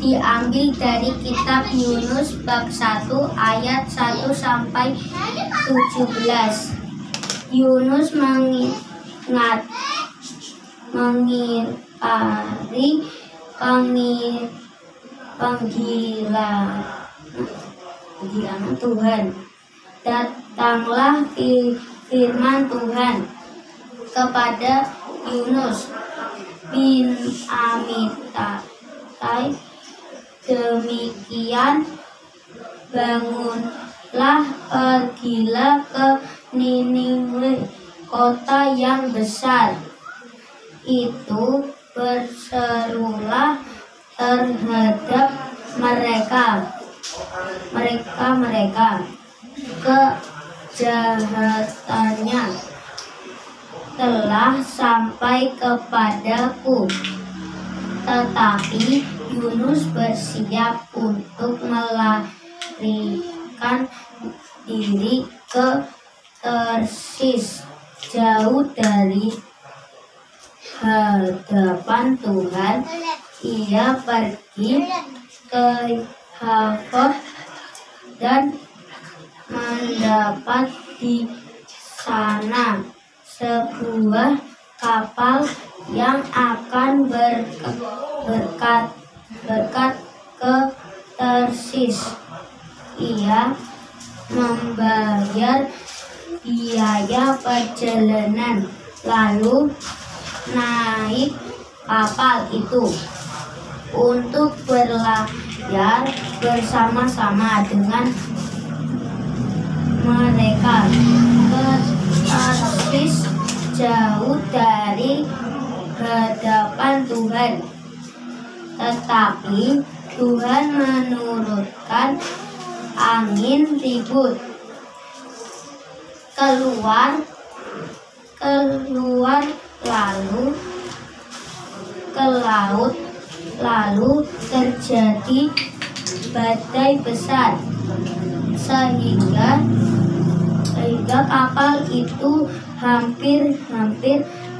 diambil dari kitab Yunus bab 1 ayat 1 sampai 17. Yunus mengingkari panggilan Tuhan. Datanglah firman Tuhan kepada Yunus bin Amittai, demikian bangunlah, pergilah ke Niniwe, kota yang besar itu, berserulah terhadap mereka kejahatannya telah sampai kepadaku. Tetapi Yunus bersiap untuk melarikan diri ke Tarsis, jauh dari hadapan Tuhan. Ia pergi ke Yaffa dan mendapat di sana sebuah kapal yang akan berangkat ke Tarsis. Ia membayar biaya perjalanan, lalu naik kapal itu untuk berlayar bersama-sama dengan mereka ke Tarsis, jauh dari hadapan Tuhan. Tetapi Tuhan menurunkan angin ribut keluar lalu ke laut, lalu terjadi badai besar sehingga kapal itu hampir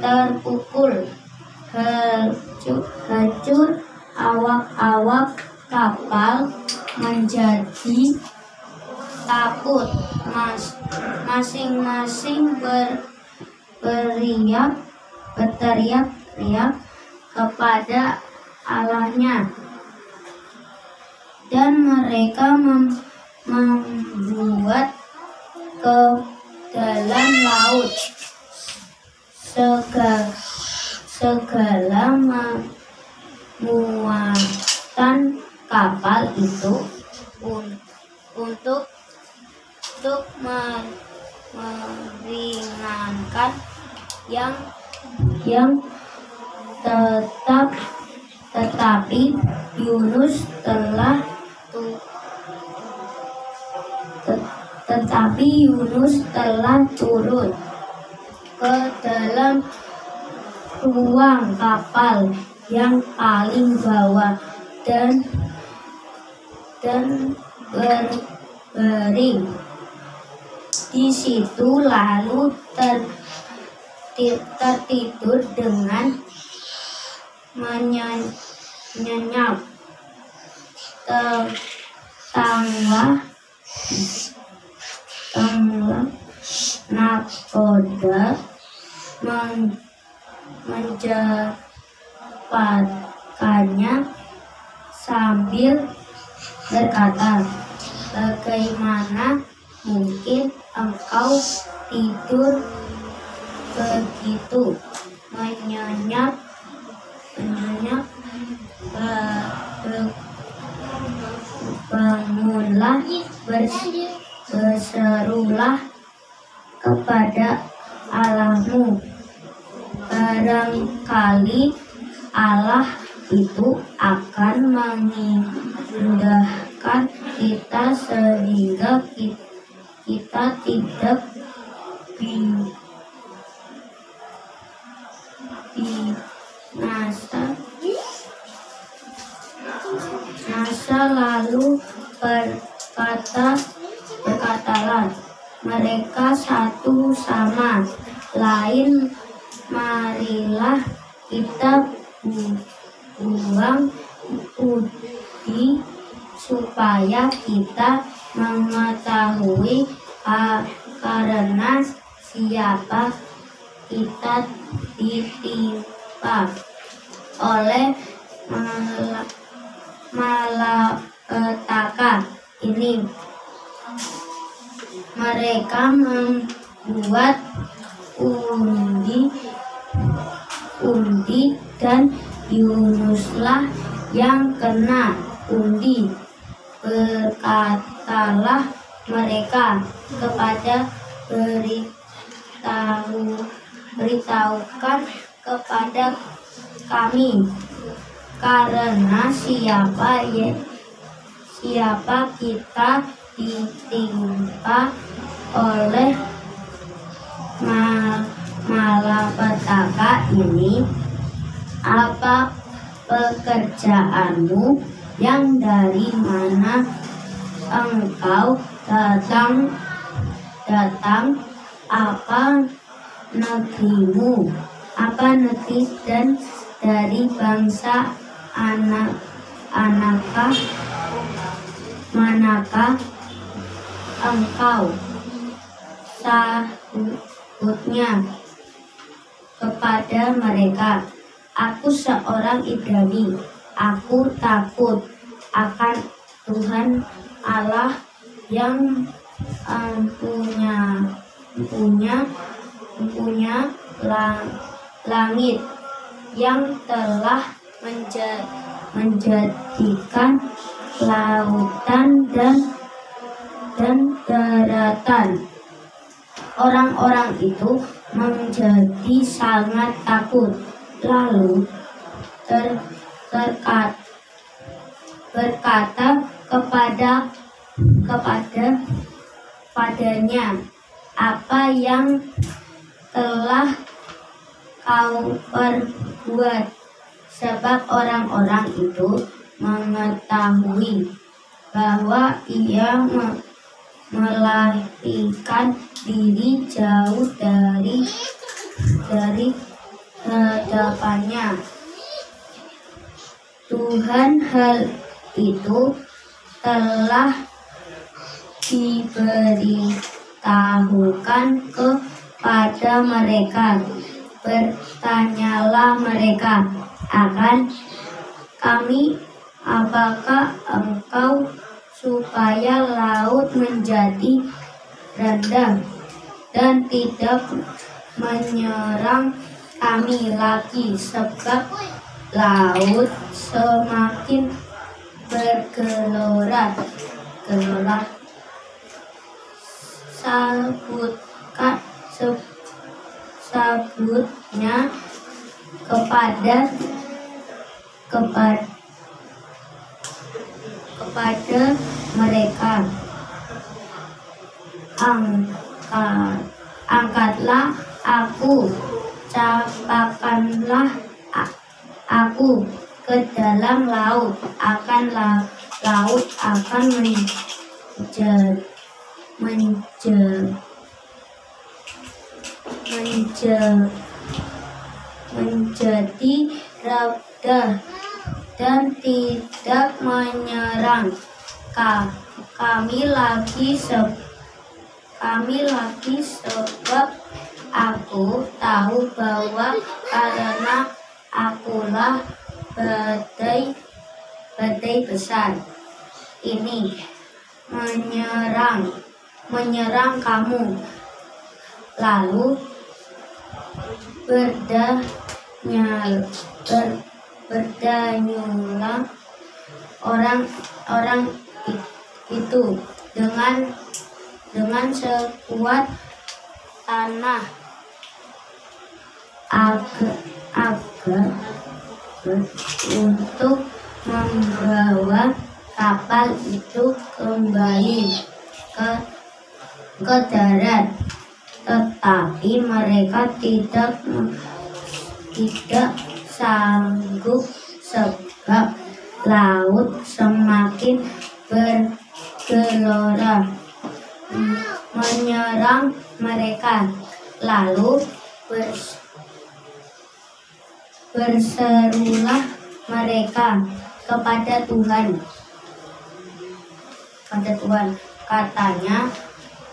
terpukul. Hancur awak-awak kapal menjadi takut. Masing-masing berteriak-teriak kepada Allahnya, dan mereka membuat ke dalam laut segala muatan kapal itu untuk meringankan yang tetapi Yunus telah turun ke dalam ruang kapal yang paling bawah dan berbaring di situ, lalu tertidur dengan menyenyak. Tetangga nakoda menjawabkannya sambil berkata, "Bagaimana mungkin engkau tidur begitu menyenyak? Bangunlah, berserulah kepada Allahmu. Barangkali Allah itu akan mengindahkan kita sehingga kita tidak binasa." Lalu berkatalah mereka satu sama lain, "Marilah kita buang studi supaya kita mengetahui karena siapa kita ditimpa oleh malapetaka ini. Mereka membuat undi dan Yunuslah yang kena undi. Berkatalah mereka kepada beritahukan kepada kami karena siapa kita ditimpa oleh malapetaka ini. Apa pekerjaanmu, yang dari mana engkau datang, apa negerimu, apa negeri, dan dari bangsa manakah engkau? Sahutnya kepada mereka, aku seorang Ibrani. Aku takut akan Tuhan Allah yang mempunyai langit, yang telah menjadikan lautan dan daratan. Orang-orang itu menjadi sangat takut, lalu berkata kepadanya, apa yang telah kau perbuat? Sebab orang-orang itu mengetahui bahwa ia melarikan diri jauh dari hadapannya Tuhan. Hal itu telah diberitahukan kepada mereka. Bertanyalah mereka akan kami, apakah engkau supaya laut menjadi rendah dan tidak menyerang kami lagi, sebab laut semakin bergelora. Sabutnya kepada mereka, angkatlah aku, capakanlah aku ke dalam laut, laut akan menjadi reda dan tidak menyerang kami lagi, sebab aku tahu bahwa karena akulah badai besar ini menyerang kamu. Lalu berdanyulah orang itu dengan sekuat tanah agar untuk membawa kapal itu kembali ke darat, tetapi mereka tidak sanggup sebab laut semakin bergelora menyerang mereka. Lalu berserulah mereka, kepada Tuhan. Katanya,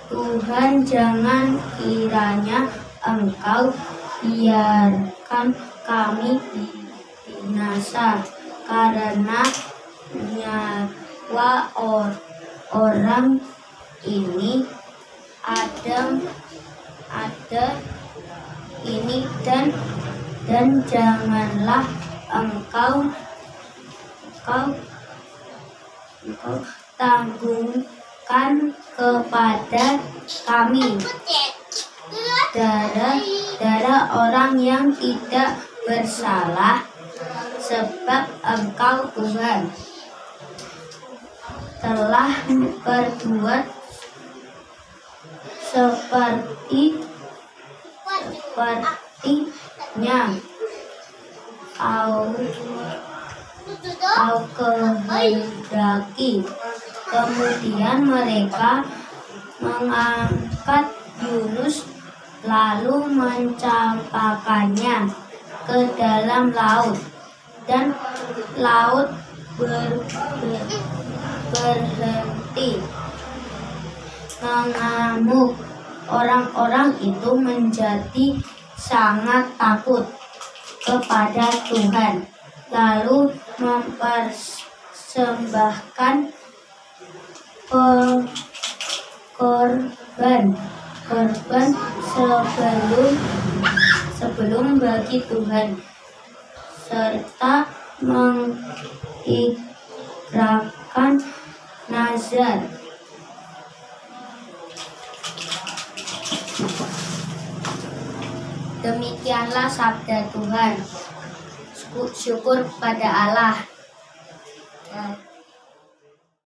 Tuhan, jangan kiranya Engkau biarkan kami binasa karena nyawa orang ini ada ini dan janganlah engkau tanggungkan kepada kami darah orang yang tidak bersalah, sebab Engkau Tuhan telah berbuat sepertinya kau kehendaki. Kemudian mereka mengangkat Yunus lalu mencampakkannya ke dalam laut, dan laut berhenti mengamuk. Orang-orang itu menjadi sangat takut kepada Tuhan, lalu mempersembahkan korban sebelum bagi Tuhan, serta mengikrarkan nazar. Demikianlah sabda Tuhan. Syukur kepada Allah.